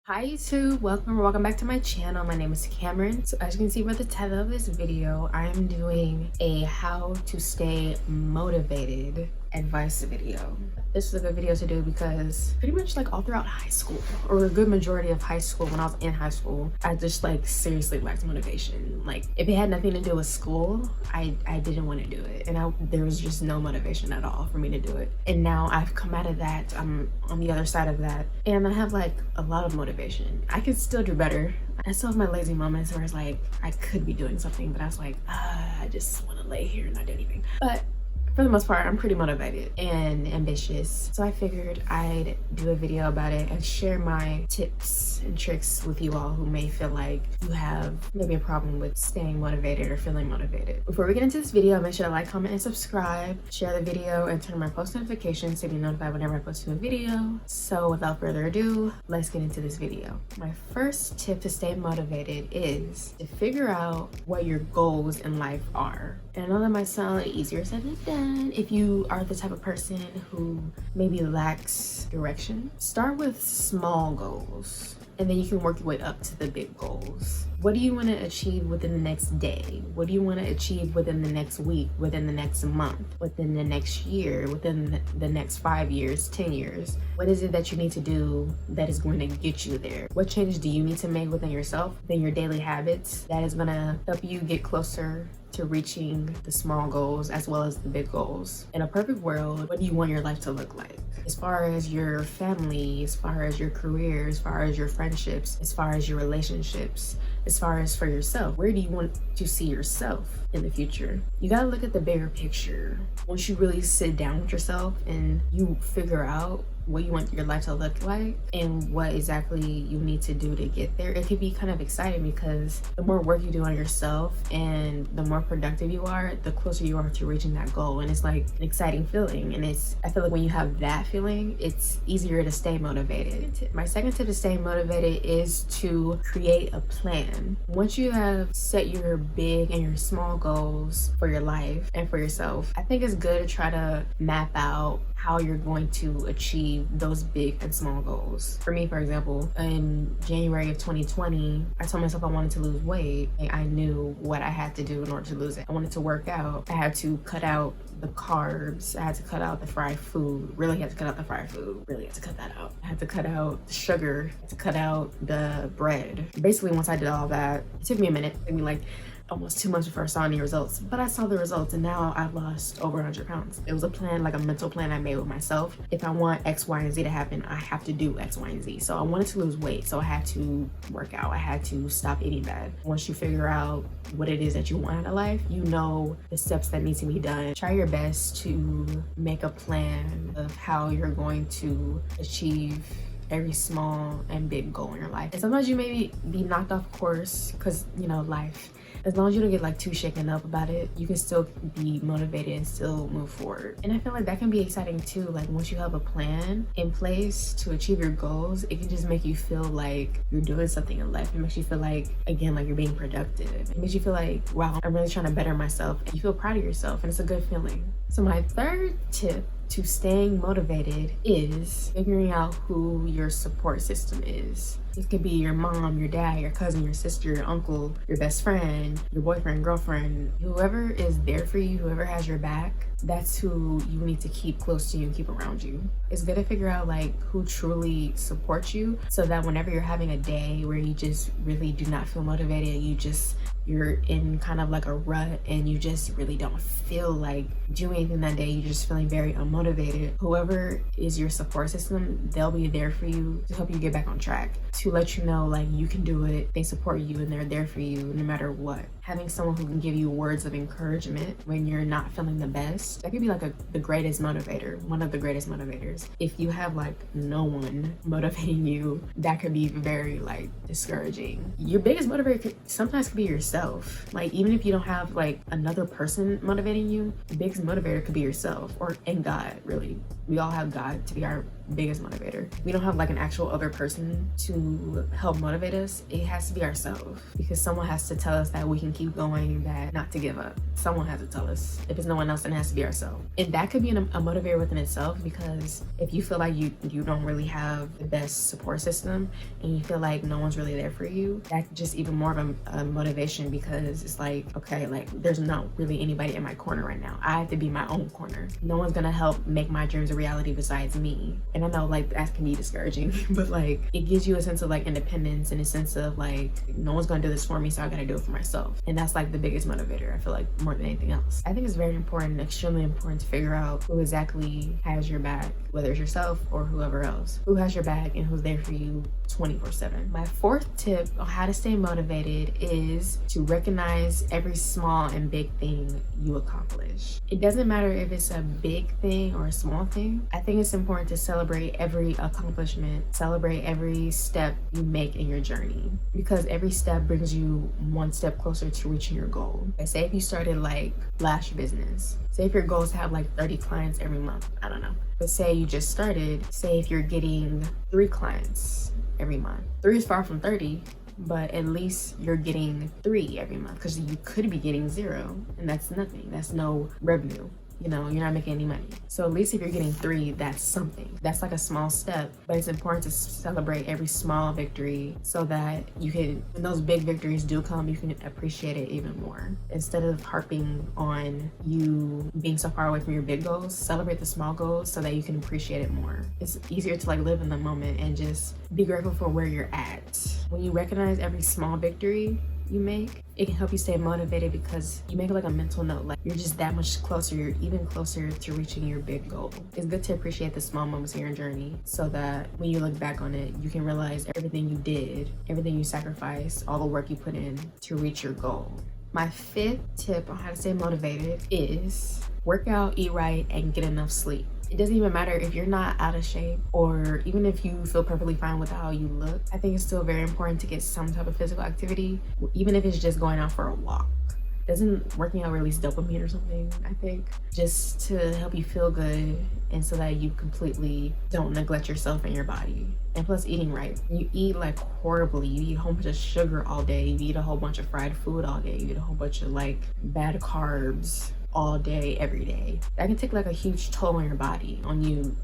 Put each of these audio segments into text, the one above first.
Hi YouTube, welcome back to my channel. My name is Cameron. So as you can see by the title of this video, I am doing a how to stay motivated advice video. This is a good video to do because pretty much like all throughout high school, or a good majority of high school, when I was in high school, I just like seriously lacked motivation. Like if it had nothing to do with school, I didn't want to do it, and there was just no motivation at all for me to do it. And now I've come out of that. I'm on the other side of that, and I have like a lot of motivation. I could still do better. I still have my lazy moments where it's like I could be doing something, but I was like, I just want to lay here and not do anything. But for the most part, I'm pretty motivated and ambitious. So I figured I'd do a video about it and share my tips and tricks with you all who may feel like you have maybe a problem with staying motivated or feeling motivated. Before we get into this video, make sure to like, comment, and subscribe, share the video, and turn on my post notifications to be notified whenever I post a new video. So without further ado, let's get into this video. My first tip to stay motivated is to figure out what your goals in life are. And I know that might sound easier said than done if you are the type of person who maybe lacks direction. Start with small goals, and then you can work your way up to the big goals. What do you want to achieve within the next day? What do you want to achieve within the next week, within the next month, within the next year, within the next 5 years, 10 years? What is it that you need to do that is going to get you there? What changes do you need to make within yourself, within your daily habits, that is going to help you get closer to reaching the small goals as well as the big goals? In a perfect world, what do you want your life to look like? As far as your family, as far as your career, as far as your friendships, as far as your relationships, as far as for yourself, where do you want to see yourself in the future? You gotta look at the bigger picture. Once you really sit down with yourself and you figure out what you want your life to look like and what exactly you need to do to get there, it can be kind of exciting because the more work you do on yourself and the more productive you are, the closer you are to reaching that goal. And it's like an exciting feeling. And I feel like when you have that feeling, it's easier to stay motivated. My second tip to stay motivated is to create a plan. Once you have set your big and your small goals for your life and for yourself, I think it's good to try to map out how you're going to achieve those big and small goals. For me, for example, in January of 2020, I told myself I wanted to lose weight. I knew what I had to do in order to lose it. I wanted to work out. I had to cut out the carbs. I had to cut out the fried food. Really had to cut out the fried food. Really had to cut that out. I had to cut out the sugar. I had to cut out the bread. Basically, once I did all that, it took me a minute. It took me like almost 2 months before I saw any results, but I saw the results, and now I've lost over 100 pounds. It was a plan, like a mental plan I made with myself. If I want X, Y, and Z to happen, I have to do X, Y, and Z. So I wanted to lose weight, so I had to work out. I had to stop eating bad. Once you figure out what it is that you want out of life, you know the steps that need to be done. Try your best to make a plan of how you're going to achieve every small and big goal in your life. And sometimes you may be knocked off course because, you know, life. As long as you don't get like too shaken up about it, you can still be motivated and still move forward. And I feel like that can be exciting too. Like once you have a plan in place to achieve your goals, it can just make you feel like you're doing something in life. It makes you feel like, again, like you're being productive. It makes you feel like, wow, I'm really trying to better myself. And you feel proud of yourself, and it's a good feeling. So my third tip to staying motivated is figuring out who your support system is. This could be your mom, your dad, your cousin, your sister, your uncle, your best friend, your boyfriend, girlfriend, whoever is there for you, whoever has your back. That's who you need to keep close to you and keep around you. It's good to figure out like who truly supports you, so that whenever you're having a day where you just really do not feel motivated, you're in kind of like a rut and you just really don't feel like doing anything that day, you're just feeling very unmotivated, whoever is your support system, they'll be there for you to help you get back on track, to let you know like you can do it. They support you and they're there for you no matter what. Having someone who can give you words of encouragement when you're not feeling the best, that could be like the greatest motivator, one of the greatest motivators. If you have like no one motivating you, that could be very like discouraging. Your biggest motivator sometimes could be yourself. Like even if you don't have like another person motivating you, the biggest motivator could be yourself, and God, really. We all have God to be our biggest motivator. We don't have like an actual other person to help motivate us. It has to be ourselves, because someone has to tell us that we can keep going, that not to give up. Someone has to tell us. If it's no one else, then it has to be ourselves. And that could be a motivator within itself, because if you feel like you don't really have the best support system and you feel like no one's really there for you, that's just even more of a motivation, because it's like, okay, like there's not really anybody in my corner right now. I have to be my own corner. No one's gonna help make my dreams a reality besides me. And I know like that can be discouraging, but like it gives you a sense of like independence and a sense of like, no one's gonna do this for me, so I gotta do it for myself. And that's like the biggest motivator, I feel like, more than anything else. I think it's very important, extremely important, to figure out who exactly has your back, whether it's yourself or whoever else. Who has your back and who's there for you 24/7. My fourth tip on how to stay motivated is to recognize every small and big thing you accomplish. It doesn't matter if it's a big thing or a small thing. I think it's important to celebrate every accomplishment, celebrate every step you make in your journey, because every step brings you one step closer to reaching your goal. Like, say if you started like Lash Business, say if your goal is to have like 30 clients every month, I don't know, but say you just started, say if you're getting 3 clients every month. 3 is far from 30, but at least you're getting 3 every month, because you could be getting 0, and that's nothing. That's no revenue. You know, you're not making any money. So at least if you're getting 3, that's something. That's like a small step, but it's important to celebrate every small victory so that you can, when those big victories do come, you can appreciate it even more. Instead of harping on you being so far away from your big goals, celebrate the small goals so that you can appreciate it more. It's easier to like live in the moment and just be grateful for where you're at. When you recognize every small victory you make, it can help you stay motivated, because you make like a mental note, like you're just that much closer, you're even closer to reaching your big goal. It's good to appreciate the small moments in your journey so that when you look back on it, you can realize everything you did, everything you sacrificed, all the work you put in to reach your goal. My 5th tip on how to stay motivated is work out, eat right, and get enough sleep. It doesn't even matter if you're not out of shape, or even if you feel perfectly fine with how you look. I think it's still very important to get some type of physical activity, even if it's just going out for a walk. Doesn't working out release dopamine or something, I think? Just to help you feel good, and so that you completely don't neglect yourself and your body. And plus, eating right. You eat like horribly. You eat a whole bunch of sugar all day. You eat a whole bunch of fried food all day. You eat a whole bunch of like bad carbs all day, every day. That can take like a huge toll on your body, on you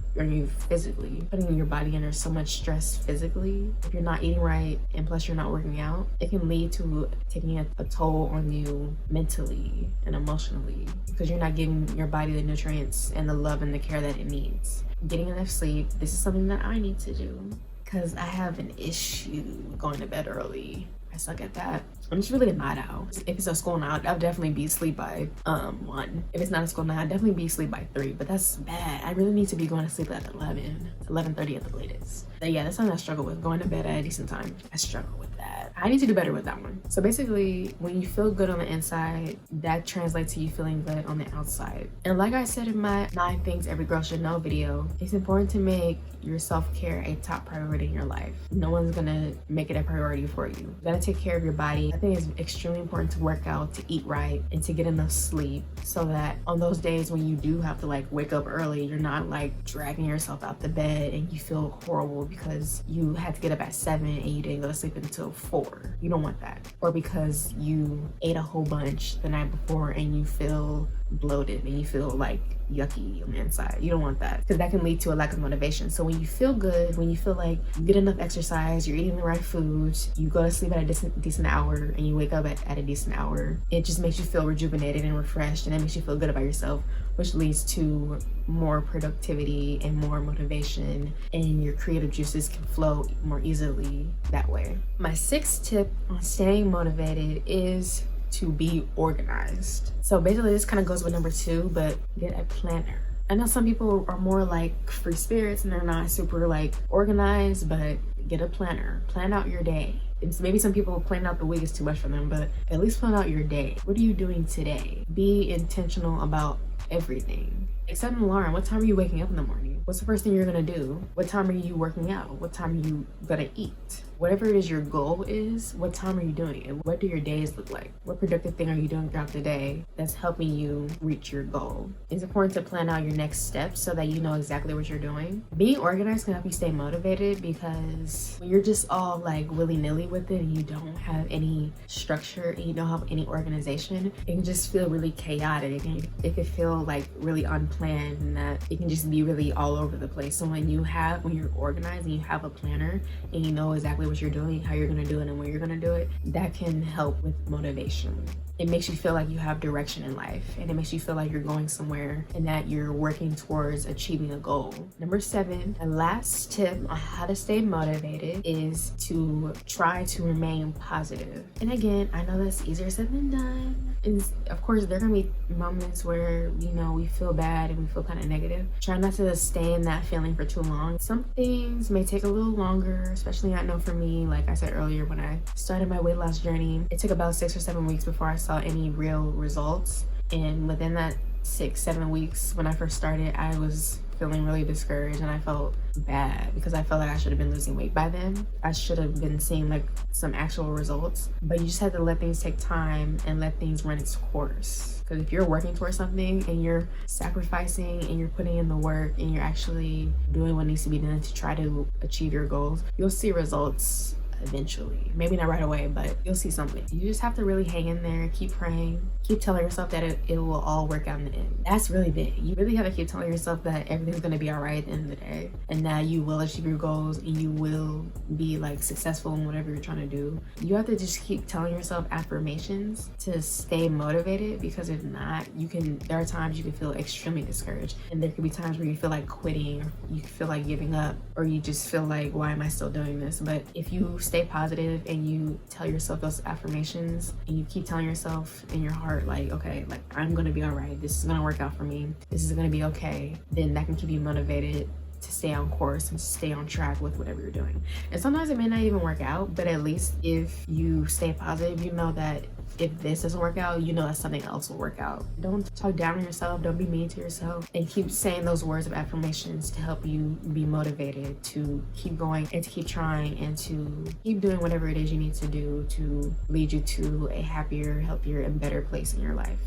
physically, putting your body under so much stress physically. If you're not eating right, and plus you're not working out, it can lead to taking a toll on you mentally and emotionally, because you're not giving your body the nutrients and the love and the care that it needs. Getting enough sleep, this is something that I need to do, because I have an issue going to bed early. I suck at that. I'm just really a night owl. If it's a school night, I'll definitely be asleep by 1. If it's not a school night, I'll definitely be asleep by 3, but that's bad. I really need to be going to sleep at 11:30 at the latest. But yeah, that's something I struggle with, going to bed at a decent time. I struggle with that. I need to do better with that one. So basically, when you feel good on the inside, that translates to you feeling good on the outside. And like I said in my 9 things every girl should know video, it's important to make your self-care a top priority in your life. No one's gonna make it a priority for you. You gotta take care of your body. I think it's extremely important to work out, to eat right, and to get enough sleep, so that on those days when you do have to like wake up early, you're not like dragging yourself out the bed and you feel horrible because you had to get up at 7 and you didn't go to sleep until 4. You don't want that. Or because you ate a whole bunch the night before and you feel bloated and you feel like yucky on the inside. You don't want that, because that can lead to a lack of motivation. So when you feel good, when you feel like you get enough exercise, you're eating the right foods, you go to sleep at a decent hour, and you wake up at a decent hour, it just makes you feel rejuvenated and refreshed, and it makes you feel good about yourself, which leads to more productivity and more motivation, and your creative juices can flow more easily that way. My 6th tip on staying motivated is to be organized. So basically this kind of goes with number 2, but get a planner. I know some people are more like free spirits and they're not super like organized, but Get a planner, plan out your day. Maybe some people plan out the week is too much for them, but at least plan out your day. What are you doing today? Be intentional about everything. Set an alarm. What time are you waking up in the morning? What's the first thing you're gonna do? What time are you working out? What time are you gonna eat? Whatever it is your goal is, what time are you doing it? What do your days look like? What productive thing are you doing throughout the day that's helping you reach your goal? It's important to plan out your next steps so that you know exactly what you're doing. Being organized can help you stay motivated, because when you're just all like willy-nilly with it and you don't have any structure and you don't have any organization, it can just feel really chaotic, and it can feel like really unplanned, and that it can just be really all over the place. So when you're organized and you have a planner and you know exactly what you're doing, how you're going to do it, and when you're going to do it, that can help with motivation. It makes you feel like you have direction in life, and it makes you feel like you're going somewhere and that you're working towards achieving a goal. Number 7, the last tip on how to stay motivated is to try to remain positive. And again, I know that's easier said than done. And of course, there are gonna be moments where, you know, we feel bad and we feel kind of negative. Try not to stay in that feeling for too long. Some things may take a little longer, especially I know for me, like I said earlier, when I started my weight loss journey, it took about 6 or 7 weeks before I saw any real results. And within that 6-7 weeks when I first started, I was feeling really discouraged, and I felt bad because I felt like I should have been losing weight by then. I should have been seeing like some actual results, but you just have to let things take time and let things run its course. Because if you're working towards something and you're sacrificing and you're putting in the work and you're actually doing what needs to be done to try to achieve your goals, you'll see results eventually. Maybe not right away, but you'll see something. You just have to really hang in there, keep praying, keep telling yourself that it will all work out in the end. That's really big. You really have to keep telling yourself that everything's going to be all right at the end of the day, and that you will achieve your goals and you will be like successful in whatever you're trying to do. You have to just keep telling yourself affirmations to stay motivated, because if not, there are times you can feel extremely discouraged, and there could be times where you feel like quitting, or you feel like giving up, or you just feel like, why am I still doing this? But if you stay positive and you tell yourself those affirmations, and you keep telling yourself in your heart, like, okay, like, I'm gonna be all right, this is gonna work out for me, this is gonna be okay, then that can keep you motivated to stay on course and stay on track with whatever you're doing. And sometimes it may not even work out, but at least if you stay positive, you know that if this doesn't work out, you know that something else will work out. Don't talk down on yourself, don't be mean to yourself, and keep saying those words of affirmations to help you be motivated to keep going and to keep trying and to keep doing whatever it is you need to do to lead you to a happier, healthier, and better place in your life.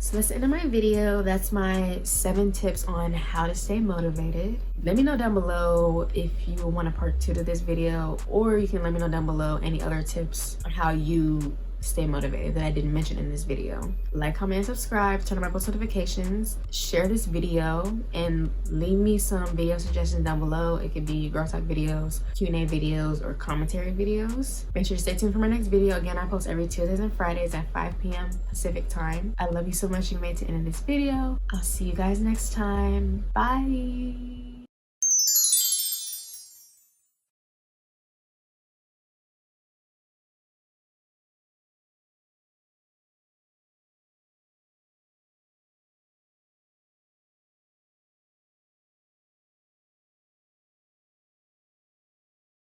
So that's the end of my video. That's my 7 tips on how to stay motivated. Let me know down below if you want a part 2 to this video, or you can let me know down below any other tips on how you stay motivated that I didn't mention in this video. Like, comment, and subscribe, turn on my post notifications, share this video, and leave me some video suggestions down below. It could be girl talk videos, Q&A videos, or commentary videos. Make sure to stay tuned for my next video. Again, I post every Tuesdays and Fridays at 5 p.m. Pacific time. I love you so much. You made it to the end of this video. I'll see you guys next time. Bye.